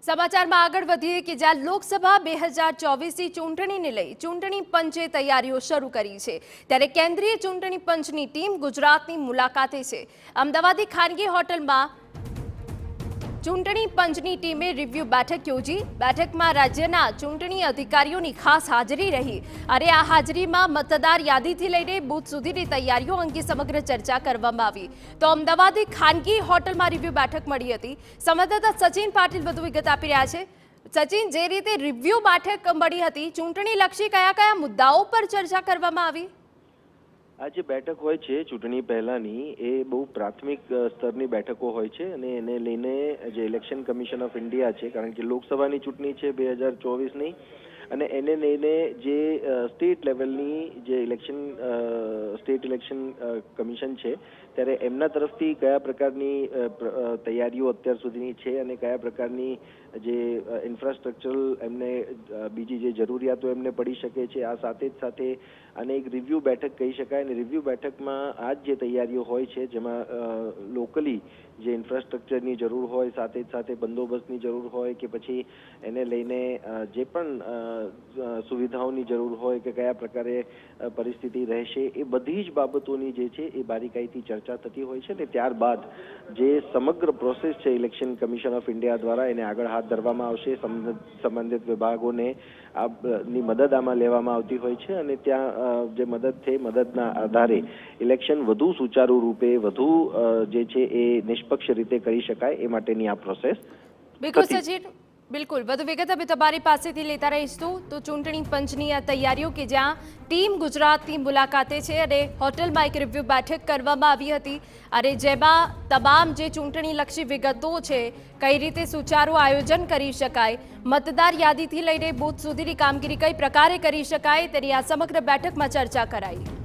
સમાચારમાં આગળ વધીએ કે જ્યાં લોકસભા 2024ની ચૂંટણીને લઈ ચૂંટણી પંચે તૈયારીઓ શરૂ કરી છે, ત્યારે કેન્દ્રીય ચૂંટણી પંચની ટીમ ગુજરાતની મુલાકાતે છે। અમદાવાદની ખાનગી હોટલમાં ચૂંટણી પંચની ટીમે રિવ્યુ બેઠક યોજી। બેઠકમાં રાજ્યના ચૂંટણી અધિકારીઓની ખાસ હાજરી રહી અને આ હાજરીમાં મતદાર યાદીથી લઈને બૂથ સુધીની તૈયારીઓ અંગે સમગ્ર ચર્ચા કરવામાં આવી। તો અમદાવાદની ખાનગી હોટલમાં રિવ્યુ બેઠક મળી હતી। સંવાદદાતા સચિન પાટીલ વધુ વિગત આપી રહ્યા છે। સચિન, જે રીતે રિવ્યુ બેઠક મળી હતી, ચૂંટણી લક્ષી કયા કયા મુદ્દાઓ પર ચર્ચા કરવામાં આવી? આ જે બેઠક હોય છે ચૂંટણી પહેલાની, એ બહુ પ્રાથમિક સ્તરની બેઠકો હોય છે અને એને લઈને જે ઇલેક્શન કમિશન ઓફ ઇન્ડિયા છે, કારણ કે લોકસભાની ચૂંટણી છે 2024ની, અને એને લઈને જે સ્ટેટ લેવલની જે સ્ટેટ ઇલેક્શન કમિશન છે, ત્યારે એમના તરફથી કયા પ્રકારની તૈયારીઓ અત્યાર સુધીની છે અને કયા પ્રકારની જે ઇન્ફ્રાસ્ટ્રક્ચરલ એમને બીજી જે જરૂરિયાતો એમને પડી શકે છે, આ સાથે જ સાથે આને એક રિવ્યુ બેઠક કહી શકાય। અને રિવ્યુ બેઠકમાં આ જ જે તૈયારીઓ હોય છે, જેમાં લોકલી જે ઇન્ફ્રાસ્ટ્રક્ચરની જરૂર હોય, સાથે જ સાથે બંદોબસ્તની જરૂર હોય કે પછી એને લઈને જે પણ સુવિધાઓની જરૂર હોય કે કયા પ્રકારે પરિસ્થિતિ રહેશે, એ બધી જ બાબતોની જે છે એ બારીકાઈથી ચર્ચા થતી હોય છે। ને ત્યારબાદ જે સમગ્ર પ્રોસેસ છે ઇલેક્શન કમિશન ઓફ ઇન્ડિયા દ્વારા એને આગળ હાથ ધરવામાં આવશે। સંબંધિત વિભાગોને ની મદદ આમાં લેવામાં આવતી હોય છે અને ત્યાં જે મદદ છે, મદદના આધારે ઇલેક્શન વધુ સુચારુ રૂપે, વધુ જે છે એ નિષ્પક્ષ રીતે કરી શકાય, એ માટેની આ પ્રોસેસ। બિલકુલ સચિન, બિલકુલ વધુ વિગત અમે તમારી પાસેથી લેતા રહીશું। તો ચૂંટણી પંચની આ તૈયારીઓ કે જ્યાં ટીમ ગુજરાતની મુલાકાતે છે અને હોટલમાં એક રિવ્યુ બેઠક કરવામાં આવી હતી અને જેમાં તમામ જે ચૂંટણીલક્ષી વિગતો છે, કઈ રીતે સુચારું આયોજન કરી શકાય, મતદાર યાદીથી લઈને બૂથ સુધીની કામગીરી કઈ પ્રકારે કરી શકાય, તેની આ સમગ્ર બેઠકમાં ચર્ચા કરાઈ।